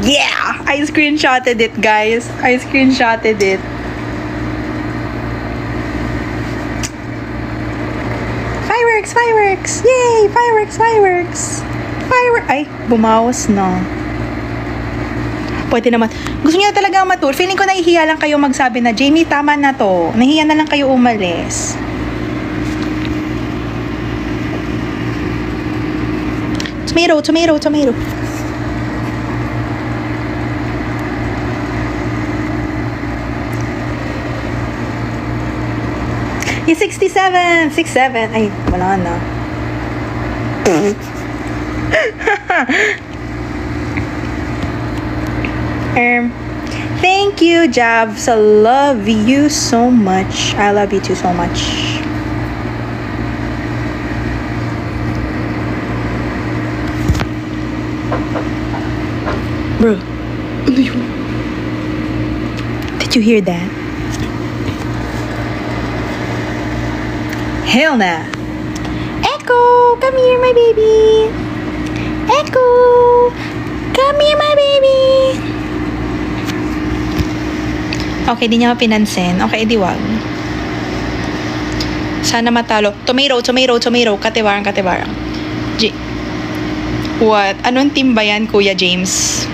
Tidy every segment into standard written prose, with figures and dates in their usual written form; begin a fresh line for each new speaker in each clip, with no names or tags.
Yeah! I screenshotted it, guys. I screenshotted it. Fireworks! Fireworks! Yay! Fireworks! Fireworks! Fireworks! Ay, bumawas na. Pwede naman. Gusto niyo talaga matur. Feeling ko nahihiya lang kayo magsabi na, Jamie, tama na to. Nahihiya na lang kayo umalis. Tomato, tomato, tomato. Yung 67! 67! Ay, wala na. Thank you, Javs. I love you so much. I love you too so much. Bro, ano yun? Did you hear that? Hell nah. Echo, come here, my baby. Echo, come here, my baby. Okay, di niya pinansin. Okay, di wag. Sana matalo. Tomato, tomato, tomato. Katiwarang, katiwarang. What? Anong team ba yan, Kuya James?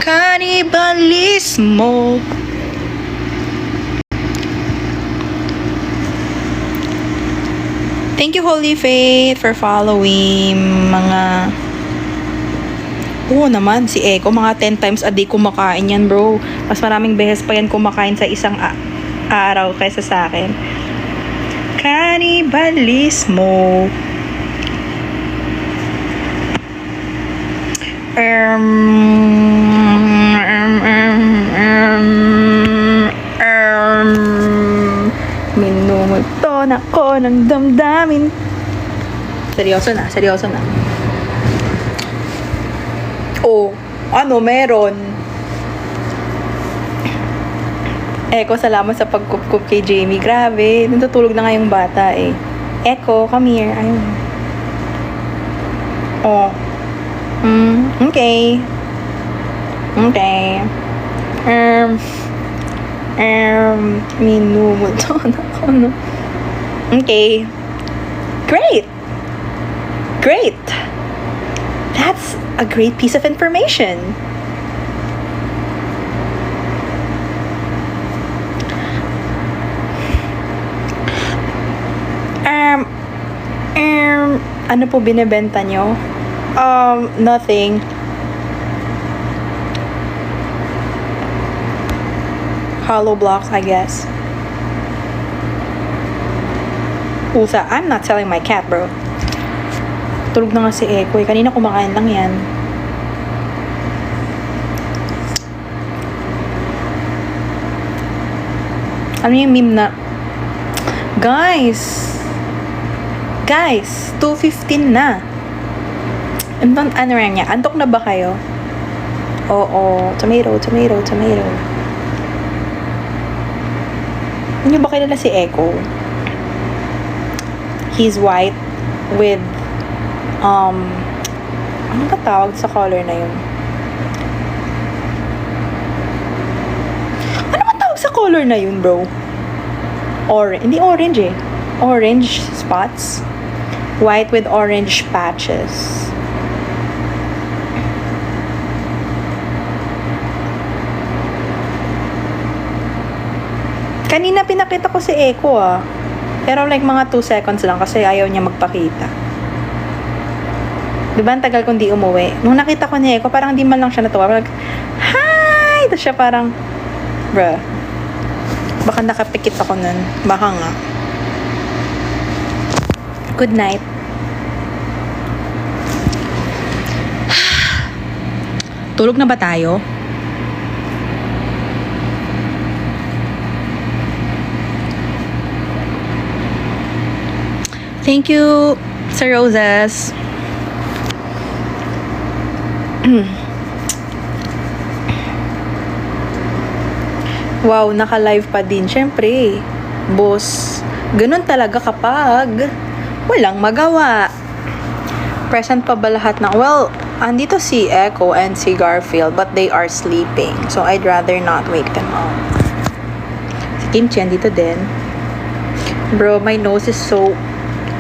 Cannibalismo. Thank you, Holy Faith, for following. Oo naman, si Echo, mga 10 times a day kumakain yan, bro. Mas maraming beses pa yan kumakain sa isang araw kaysa sa akin. Cannibalismo. Minumuton ako ng damdamin. Seryoso na, seryoso na. Oh, ano meron? Echo, salamat sa pagkup-kup kay Jamie. Grabe, natutulog na nga yung bata eh. Echo, come here. Ayun. Oh. Okay. Okay. Minumuton ako, no? Okay. Great. Great. That's a great piece of information. Ano po binebenta nyo? Nothing. Hollow blocks, I guess. Usa, I'm not selling my cat, bro. Tulog na nga si Echo eh. Kanina kumakain lang yan. Ano yung meme na? Guys, 2:15 na. Ano rin niya? Antok na ba kayo? Oo. Tomato, tomato, tomato. Hindi ba kilala si Echo? He's white with ano ba tawag sa color na yun? Ano ba tawag sa color na yun, bro? Hindi orange eh. Orange spots. White with orange patches. Kanina pinakita ko si Echo ah. Pero like mga 2 seconds lang kasi ayaw niya magpakita. Diba ang tagal kong di umuwi? Nung nakita ko ni Echo, parang di man lang siya natuwa. Parang, hi! Tapos siya parang, bruh. Baka nakapikit ako nun. Baka nga. Good night. Tulog na ba tayo? Thank you, Sir Roses. Wow, naka-live pa din. Syempre, boss, ganun talaga kapag walang magawa. Present pa ba lahat ng... Well, Andito si Echo and si Garfield, but they are sleeping. So, I'd rather not wake them up. Si Kimchi, andito din. Bro, my nose is so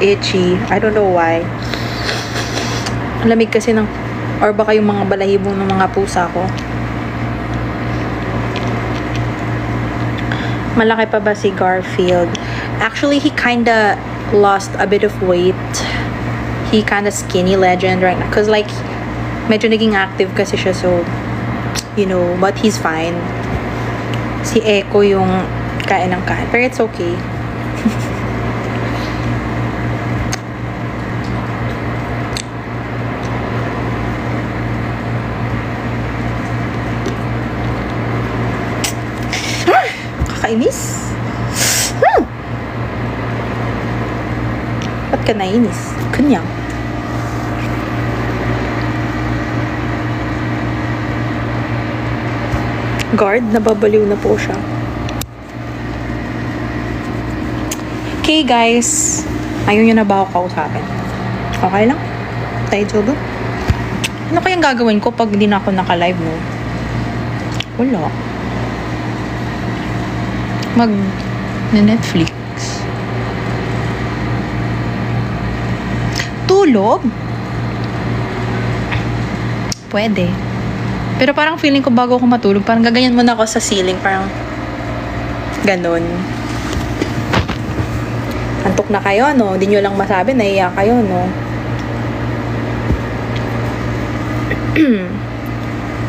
itchy. I don't know why. Ang lamig kasi ng... Or baka yung mga balahibong ng mga pusa ko. Malaki pa ba si Garfield? Actually, he kinda lost a bit of weight. He kinda skinny legend right now. Cause like, medyo naging active kasi siya. So, you know, but he's fine. Si Echo yung kain ng kain. Pero it's okay. Kakainis. Ba't ka nainis? Kanyang. Guard, nababaliw na po siya. Okay guys, ayaw nyo na ba ako kausapin? Okay lang? Tayo job? Ano kayang gagawin ko pag hindi na ako naka-live, no? Wala. Netflix. Tulog? Pwede. Pero parang feeling ko bago ako matulog, parang gaganyan muna ako sa ceiling, parang ganon. Antok na kayo, no? Hindi nyo lang masabi, naiiyak kayo, no?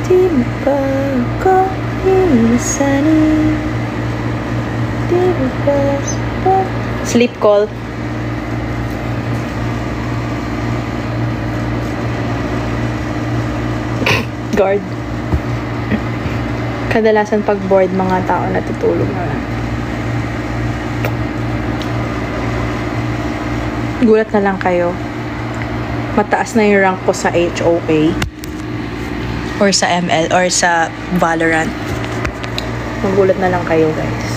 Di ba ko inisanin? Di ba ba? Sleep call. Guard. Kadalasan pag bored, mga tao natutulog na lang. Gulat na lang kayo. Mataas na yung rank ko sa HOA or sa ML or sa Valorant. Magulat na lang kayo, guys.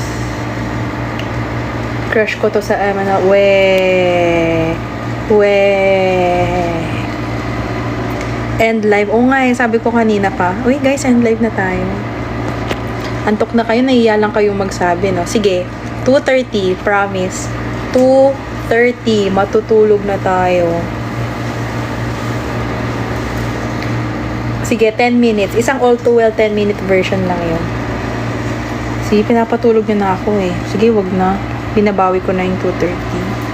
Crush ko to sa ML. End live. Oo nga, sabi ko kanina pa. Uy guys, end live na tayo. Antok na kayo, nahiya lang kayo magsabi, no? Sige, 2:30, promise. 2:30, matutulog na tayo. Sige, 10 minutes. Isang all too well 10-minute version lang yun. Sige, pinapatulog nyo na ako eh. Sige, wag na. Binabawi ko na yung 2:30.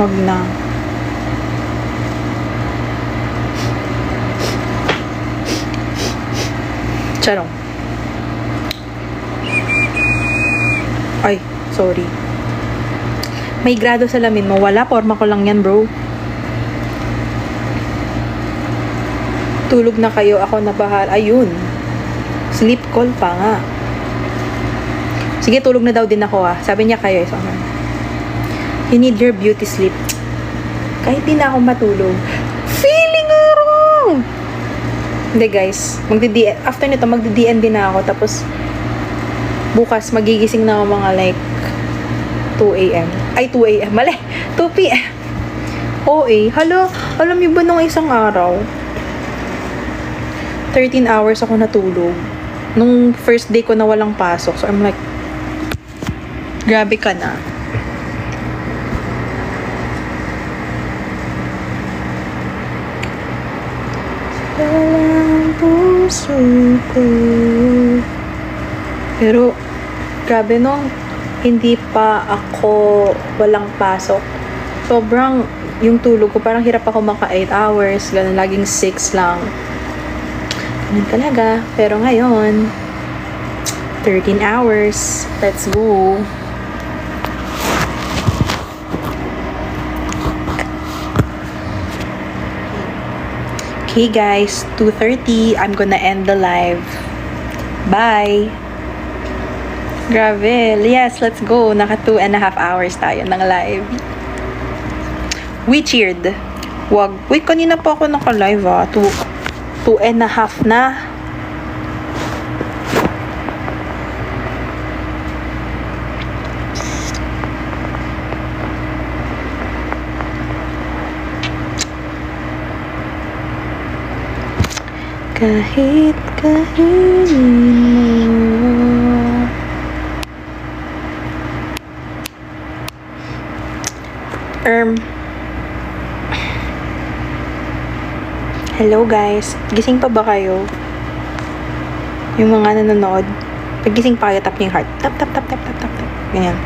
Wag na. Charong. Ay, sorry. May grado sa lamin mo. Wala, forma ko lang yan, bro. Tulog na kayo, ako na bahal. Ayun. Sleep call pa nga. Sige, tulog na daw din ako ah. Sabi niya kayo, so, you need your beauty sleep. Kahit di na ako matulog. Feeling wrong! Hindi guys, after nito, magdi-DND na ako. Tapos, bukas, magigising na ako mga like 2 a.m. Ay, 2 a.m. Mali! 2 p.m. OA. Hala, alam niyo ba nung isang araw, 13 hours ako natulog. Nung first day ko na walang pasok. So, I'm like, grabe ka na. Walang puso ko. Pero, grabe no, hindi pa ako walang pasok. Sobrang, yung tulog ko, parang hirap ako maka 8 hours. Ganun, laging 6 lang. Ganun talaga. Pero ngayon, 13 hours. Let's go. Okay guys, 2:30. I'm gonna end the live. Bye! Grabe. Yes, let's go. Naka 2.5 hours tayo ng live. We cheered. Wag. Wait, kanina pa ako naka-live ah. 2.5 na. Kahit kainin mo. Hello guys, gising pa ba kayo? Yung mga nanonood, pag gising pa kayo, tap niyo yung heart. Tap, tap, tap, tap, tap, tap, tap. Ganyan.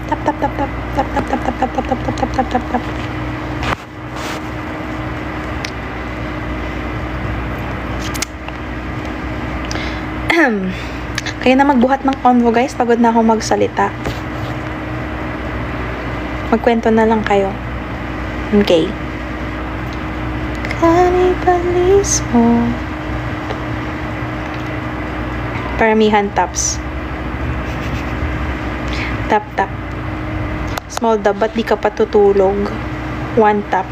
Tap, tap, tap, tap, tap, tap, tap, tap, tap, tap, tap, tap, tap, tap, tap. Kaya na magbuhat ng convo guys, pagod na akong magsalita. Magkwento na lang kayo. Okay. Kanibalis mo. Paramihan taps. Tap tap. Small dub, ba't di ka patutulog? One tap.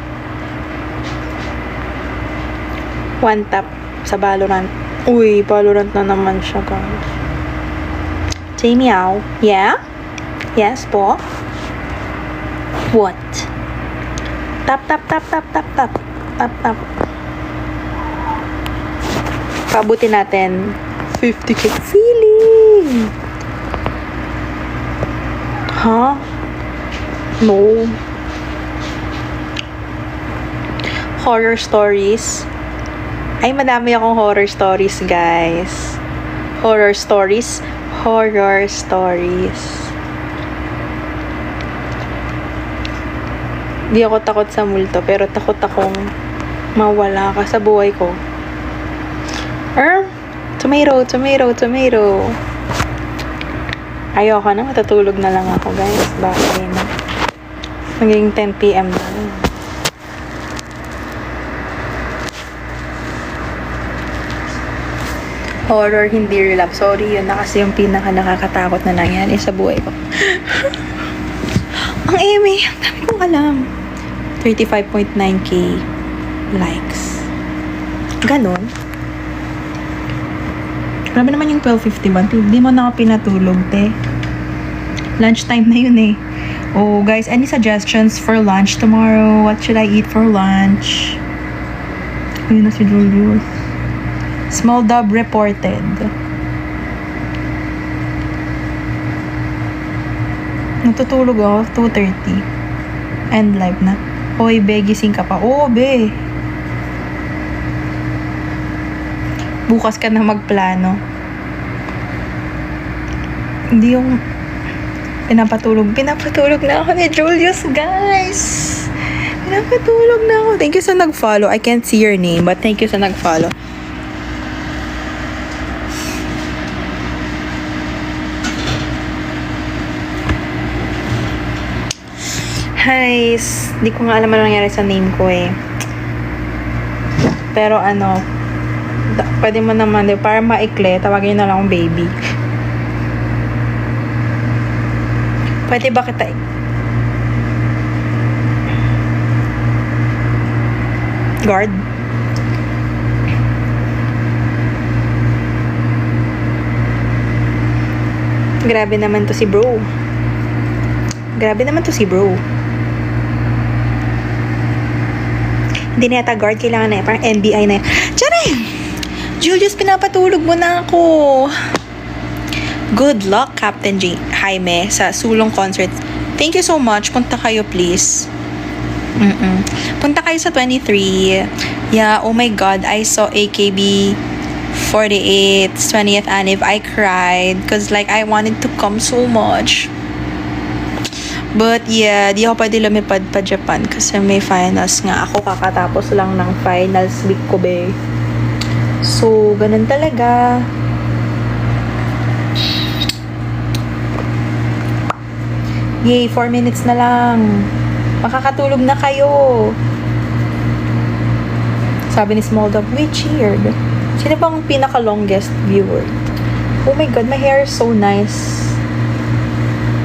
One tap sa Valorant. Uy, Valorant na naman siya guys. Say meow. Yeah? Yes po? What? Tap tap tap tap tap tap. Tap tap. Pabuti natin 50k feeling. Huh? No. Horror stories. Ay, madami akong horror stories, guys. Horror stories. Horror stories. Di ako takot sa multo, pero takot akong mawala ka sa buhay ko. Tomato, tomato, tomato. Ayoko na, matutulog na lang ako, guys. Bakit na? Magiging 10 PM na. Horror, hindi relapse. Sorry, yun na kasi yung pinaka nakakatakot na nangyari sa buhay ko. Ang eme, ang dami kong alam. 35.9k likes. Ganon. Grabe naman yung 12:51. Hindi mo na ako pinatulog, te. Lunchtime na yun eh. Oh, guys, any suggestions for lunch tomorrow? What should I eat for lunch? Ayun na si Julius. Small dub reported. Natutulog ako, 2:30. End live na. Hoy, be, gising ka pa. Oo, be. Bukas ka na magplano. Hindi yung pinapatulog na ako ni Julius, guys. Pinapatulog na ako. Thank you sa nag-follow. I can't see your name, but thank you sa nag-follow. Hi, di ko nga alam ano nangyari sa name ko eh. Pero ano, pwede mo naman, para maikli, tawagin na lang akong baby. Pwede ba kita guard? Grabe naman to si bro. Hindi na yata guard, kailangan na parang NBI na yun. Charing! Julius, pinapatulog mo na ako. Good luck, Captain Jaime, sa Sulong Concert. Thank you so much. Punta kayo, please. Punta kayo sa 23. Yeah, oh my God, I saw AKB 48's 20th anniv. I cried because like I wanted to come so much. But yeah, di ako pwede lumipad pa Japan kasi may finals nga ako. Kakatapos lang ng finals week ko, be. So, ganun talaga. Yay, 4 minutes na lang. Makakatulog na kayo. Sabi ni Small Dog, we cheered. Sino bang pinaka-longest viewer? Oh my God, my hair is so nice.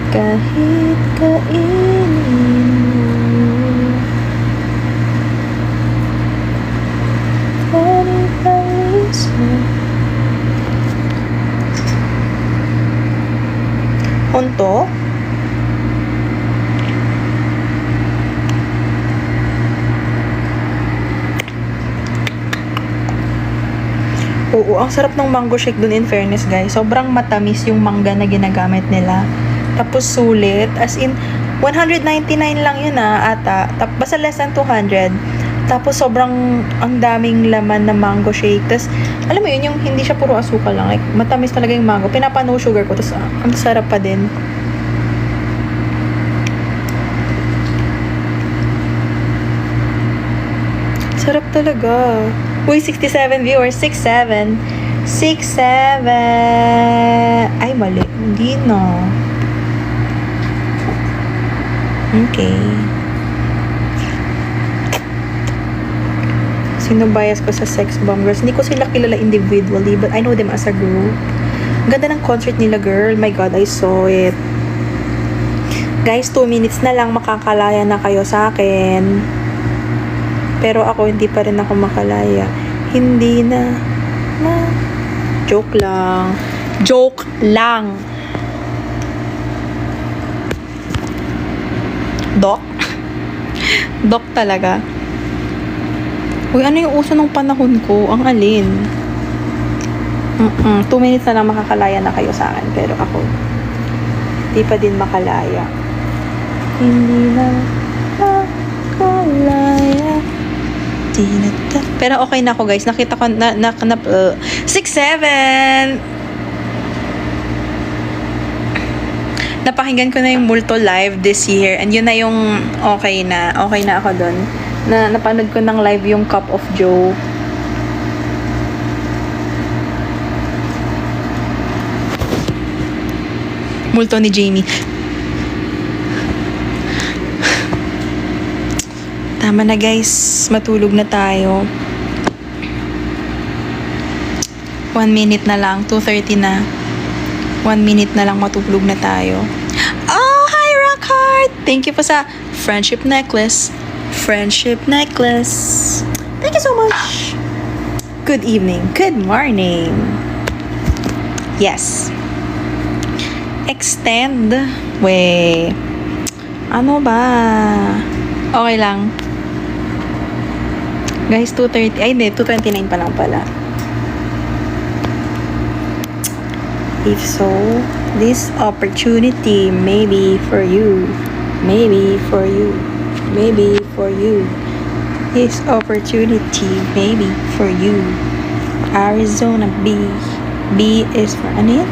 Kahit kainin mo, kanibalis mo. Honto? Oo, ang sarap ng mango shake dun, in fairness guys. Sobrang matamis yung mangga na ginagamit nila. Tapos sulit, as in 199 lang yun ata. Basta less than 200. Tapos sobrang ang daming laman na mango shake. Tapos alam mo yun, yung hindi siya puro asukal lang. Like matamis talaga yung mango. Pinapa no sugar ko. Tapos ang sarap pa din. Sarap talaga. Uy, 67 viewers. 67. 67. Ay, mali. Hindi na. Okay. Sino bias ko sa sex bomb girls? Hindi ko sila kilala individually, but I know them as a group. Ang ganda ng concert nila, girl. My God, I saw it. Guys, 2 minutes na lang makakalaya na kayo sa akin. Pero ako, hindi pa rin ako makalaya. Hindi na. Joke lang. Joke lang. Doc? Doc talaga. Uy, ano yung uso ng panahon ko? Ang alin? 2 minutes na lang makakalaya na kayo sa akin. Pero ako, di pa din makalaya. Hindi na makalaya. Pero okay na ako, guys. Nakita ko na 6-7! Napakinggan ko na yung Multo live this year. And yun na yung okay na. Okay na ako dun. Napanood ko ng live yung Cup of Joe. Multo ni Jamie. Tama na guys, matulog na tayo. 1 minute na lang, 2:30 na. 1 minute na lang matulog na tayo. Oh, hi Rockhard! Thank you po sa friendship necklace. Friendship necklace. Thank you so much. Good evening. Good morning. Yes. Extend. Wait. Ano ba? Okay lang. Guys, 2:30. Ay, hindi. 2:29 pa lang pala. If so, this opportunity may be for you. Maybe for you. Maybe for you. This opportunity may be for you. Arizona B. B is for ano yun?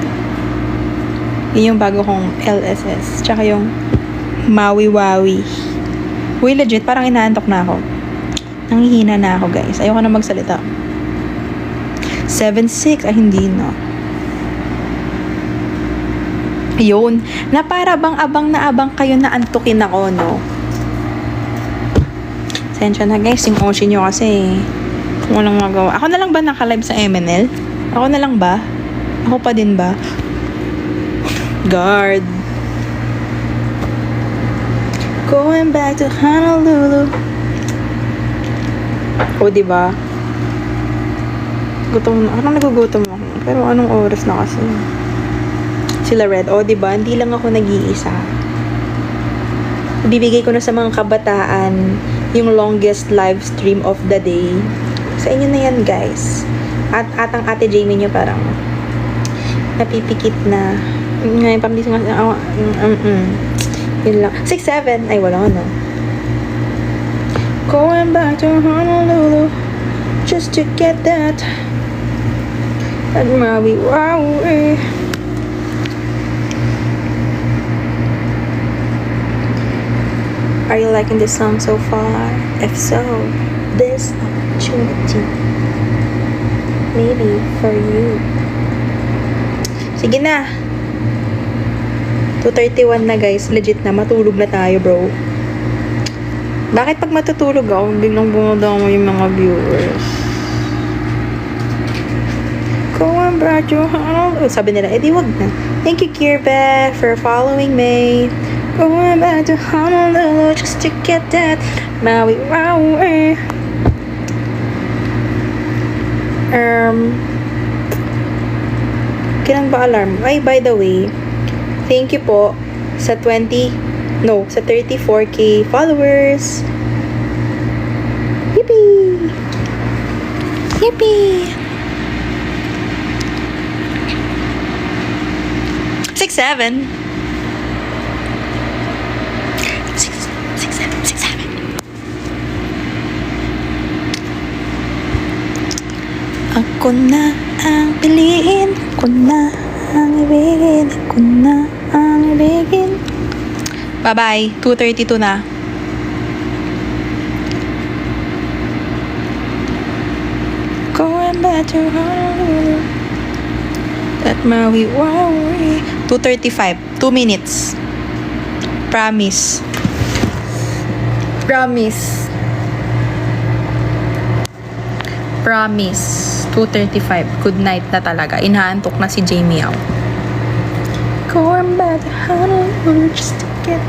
Yun yung bago kong LSS. Tsaka yung Maui Wawi. Uy, legit, parang inaantok na ako. Nanghihina na ako, guys. Ayoko na magsalita. 7-6. Ay, hindi na. Yun. Na para bang abang na abang kayo na antukin ako, no? Sensya na, guys. Yung Oshi nyo kasi walang magawa. Ako na lang ba naka-live sa MNL? Ako na lang ba? Ako pa din ba? Guard. Going back to Honolulu. O, diba? Gutom na. Parang nagugutom ako. Pero anong oras na kasi? Sila Red. O, diba? Hindi lang ako nag-iisa. Bibigay ko na sa mga kabataan yung longest live stream of the day. Sa inyo na yan, guys. At atang ate Jamie nyo parang napipikit na. Ngayon, parang di nga. Yun lang. 6-7. Ay, wala na. Going back to Honolulu just to get that Maui Waui. Are you liking this song so far? If so, this opportunity maybe for you. Sige na. 2:31 na guys. Legit na. Matulog na tayo, bro. Bakit pag matutulog ako, biglang bumudama yung mga viewers? Going back to Honolulu. Sabi nila, edi wag na. Thank you, Kirbe, for following me. Going back to Honolulu just to get that Maui Waui. Kailan ba alarm? Ay, by the way, thank you po sa 34K followers. Yippee! Yippee! 6-7. 6-7. Ako na ang piliin, ako na ang ibigin, ako na ang ibigin. Bye-bye. 2:32 na. Going back to Honolulu. That Maui Waui. 2:35. 2 minutes. Promise. Promise. Promise. 2:35. Good night na talaga. Inaantok na si Jamie out. Going back to Honolulu just to get.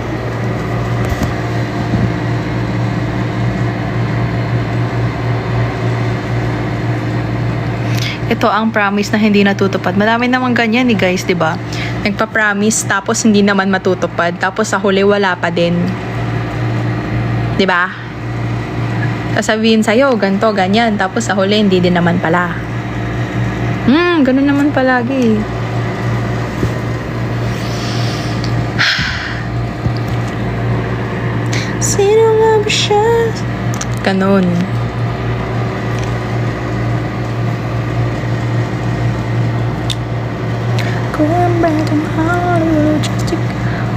Ito ang promise na hindi natutupad. Marami namang ganyan ni guys, 'di ba? Nagpa-promise tapos hindi naman matutupad, tapos sa huli wala pa din. 'Di ba? Sasabihin sa'yo, ganto, ganyan, tapos sa huli hindi din naman pala. Ganun naman palagi. Sino nga ba siya? Ganun.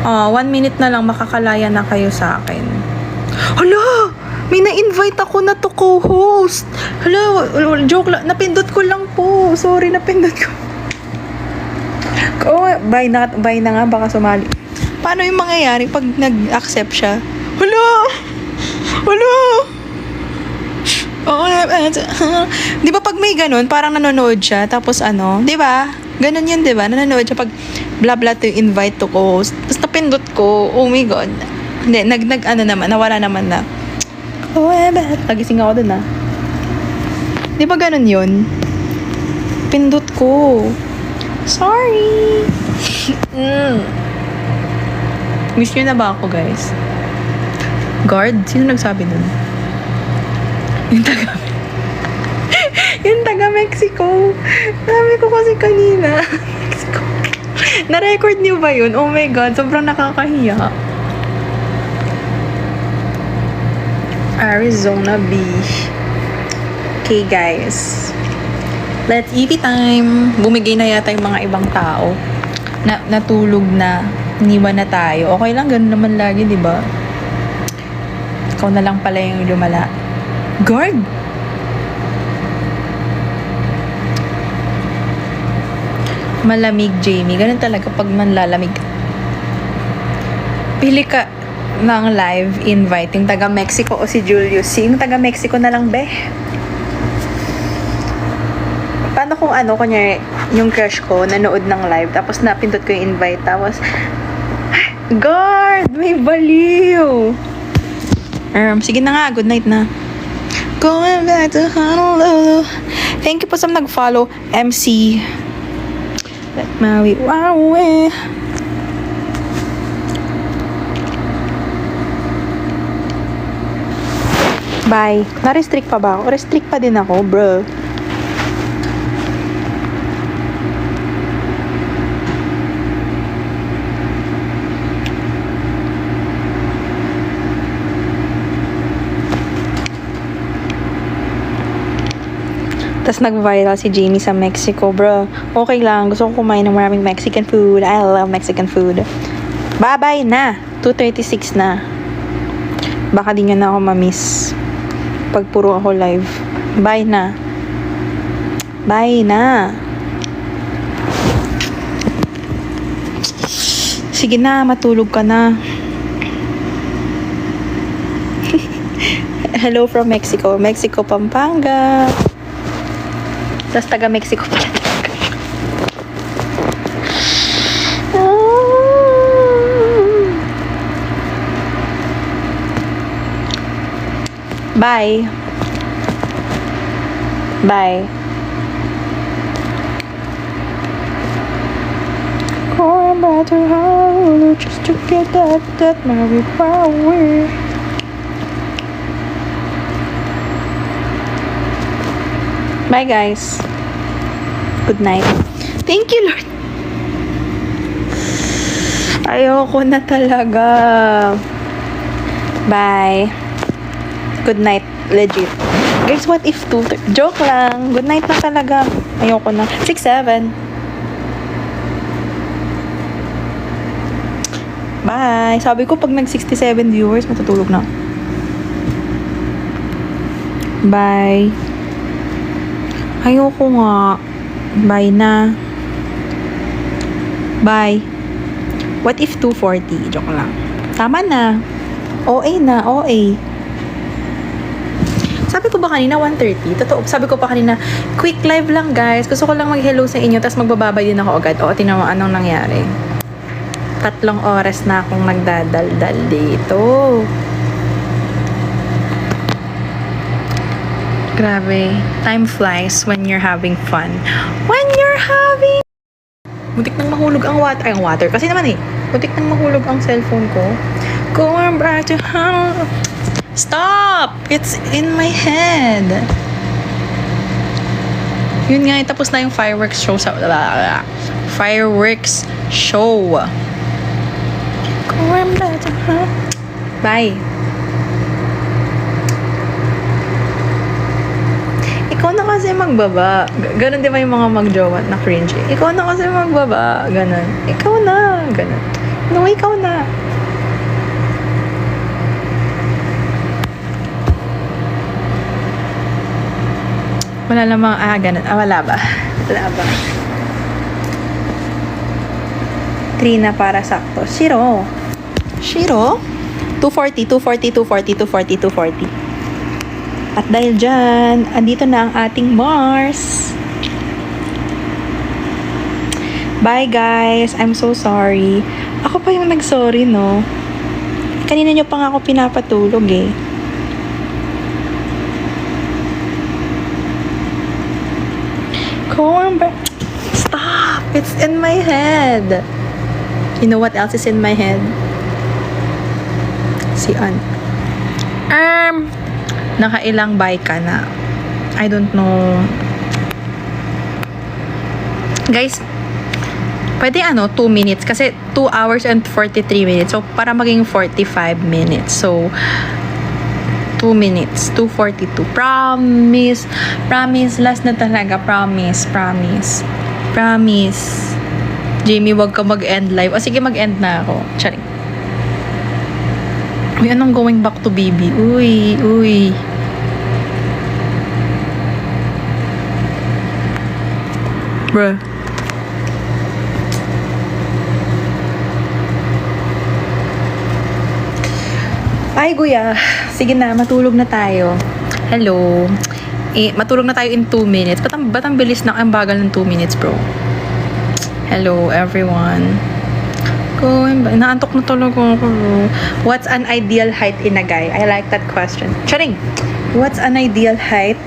Oh, 1 minute na lang makakalaya na kayo sa akin. Hala! May na-invite ako na to co-host. Hala, joke lang. Napindot ko lang po. Sorry, napindot ko. Oh, bye na nga. Baka sumali. Paano yung mangyayari pag nag-accept siya? Hala! Hala! Oh, di ba pag may ganun, parang nanonood siya, tapos ano, di ba? Ganun yun, di ba? Nanonood siya pag blah blah to invite to co-host. Tapos napindot ko, oh my god. Hindi, nawala naman na. Oh, nagising ako dun, Di ba ganun yun? Pindot ko. Sorry. Miss nyo na ba ako, guys? Guard? Sino nagsabi nun? Yung taga Mexico. Sabi ko kasi kanina. Mexico. Na-record niyo ba yun? Oh my god, sobrang nakakahiya. Arizona Beach. Okay guys. Let's eat time. Bumigay na yata yung mga ibang tao. Natulog na. Iniwan na tayo. Okay lang, ganun naman lagi, di ba? Ikaw na lang pala yung lumala. Guard! Malamig, Jamie. Ganun talaga pag manlalamig. Pili ka ng live invite. Yung taga Mexico o si Julius. Yung taga Mexico na lang, be. Paano kung kunyari, yung crush ko, nanood ng live, tapos napindot ko yung invite, tapos, guard! May baliw! Sige na nga, good night na. Going back to Honolulu. Thank you po sa nag-follow, MC. Let Maui Waui. Bye. Na-restrict pa ba ako? Restrict pa din ako, bro. Tapos nag-viral si Jamie sa Mexico, bro. Okay lang. Gusto ko kumain ng maraming Mexican food. I love Mexican food. Bye-bye na. 2:36 na. Baka di nyo na ako ma-miss. Pag puro ako live. Bye na. Bye na. Sige na, matulog ka na. Hello from Mexico. Mexico, Pampanga. Tapos taga Mexico pala. Bye. Bye. Going back to Honolulu just to get that Maui Waui. Bye guys. Good night. Thank you, Lord. Ayoko na talaga. Bye. Good night. Legit. Guys, what if 2? Joke lang. Good night na talaga. Ayoko na. 6, 7. Bye. Sabi ko pag nag 67 viewers, matutulog na. Bye. Ayoko nga. Bye na. Bye. What if 240? Joke lang. Tama na. OA na. OA. Sabi ko ba kanina 1:30? Totoo. Sabi ko pa kanina, quick live lang guys. Gusto ko lang mag-hello sa inyo tapos magbababay din ako agad. O, tingnan mo anong nangyari. 3 oras na akong nagdadaldal dito. Grabe. Time flies when you're having fun. When you're having... Muntik nang mahulog ang water. Ay, ang water. Kasi naman muntik nang mahulog ang cellphone ko. Going back to how... Stop! It's in my head. Yun nga, tapos na yung fireworks show sa... Fireworks show. Going back to how... Bye. Ikaw na kasi magbaba. Ganon di ba yung mga mag-jowa na cringe? Ikaw na kasi magbaba. Ganon. Ikaw na. Ganon. No, ikaw na. Wala namang, ganon. Wala ba? Wala ba? 3 na para sakto. Shiro. 240. At dahil dyan, andito na ang ating Mars. Bye guys. I'm so sorry. Ako pa yung nag-sorry, no? Kanina nyo pa nga ako pinapatulog eh. Stop! It's in my head. You know what else is in my head? Si An. Nakailang bye ka na? I don't know. Guys, pwede 2 minutes kasi 2 hours and 43 minutes. So, para maging 45 minutes. So, 2 minutes. 2:42. Promise. Last na talaga. Promise. Jamie, wag ka mag-end live. O, sige, mag-end na ako. Charing. Uy, anong going back to baby? Uy. Bruh. Ay, Guya. Sige na, matulog na tayo. Hello. Matulog na tayo in 2 minutes. Ba't ang bilis na, ang bagal ng 2 minutes, bro? Hello, everyone. Naantok na talaga ako. What's an ideal height in a guy? I like that question. Charing! What's an ideal height?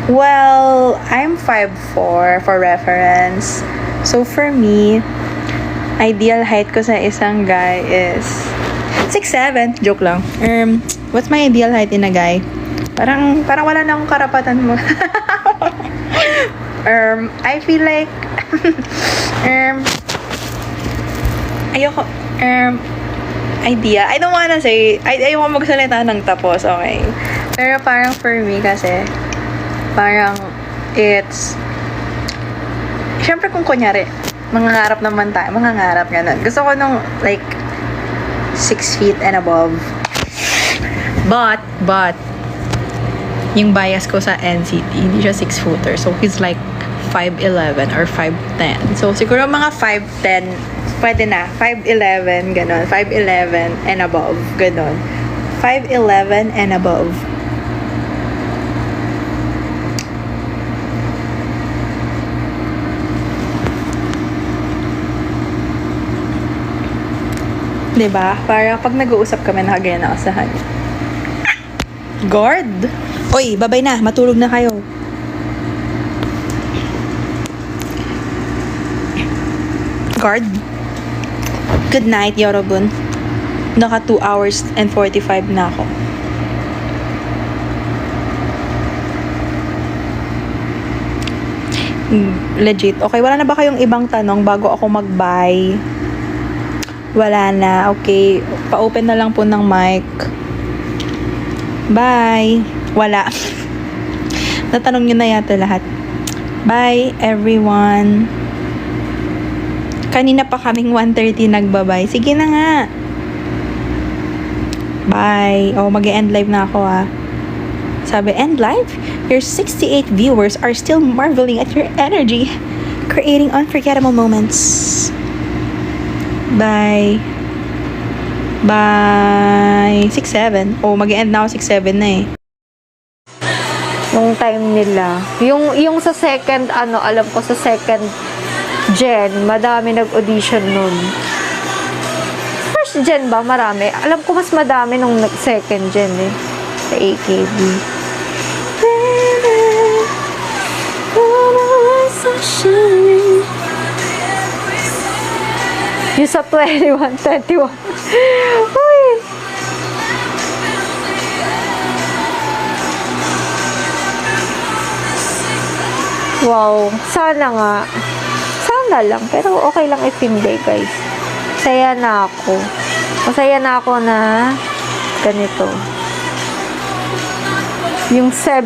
Well, I'm 5'4" for reference. So, for me, ideal height ko sa isang guy is 6'7". Joke lang. What's my ideal height in a guy? Parang wala na akong karapatan mo. I feel like ayoko idea. I don't wanna say ayoko magsalita ng tapos, okay? Pero parang for me kasi parang it's syempre kung kunyari mangangarap naman tayo, mangangarap ganun. Gusto ko nung like 6 feet and above. But yung bias ko sa NCT, hindi siya 6-footer. So, he's like 5'11 or 5'10. So, siguro mga 5'10, pwede na. 5'11, ganon. 5'11 and above, ganon. 5'11 and above. Diba? Para pag nag-uusap kami, nakagaya na ako sa hali. Guard! Oy, babay na. Matulog na kayo. Guard. Good night, Yorobun. Naka 2 hours and 45 na ako. Legit. Okay, wala na ba kayong ibang tanong bago ako mag-bye? Wala na. Okay. Pa-open na lang po ng mic. Bye. Wala. Natanong nyo na yata lahat. Bye, everyone. Kanina pa kaming 1:30 nagbabay. Sige na nga. Bye. Oh, mag-end live na ako Sabi, end live? Your 68 viewers are still marveling at your energy, creating unforgettable moments. Bye. Bye. 6-7. Oh, mag-end na ako 6-7 na
Nung time nila. Yung sa second, alam ko sa second gen, madami nag-audition nun. First gen ba? Marami. Alam ko mas madami nung second gen sa AKB. Yung sa 21. Uy! Wow. Sana nga. Sana lang. Pero okay lang if hindi, guys. Masaya na ako. Masaya na ako na ganito. Yung 7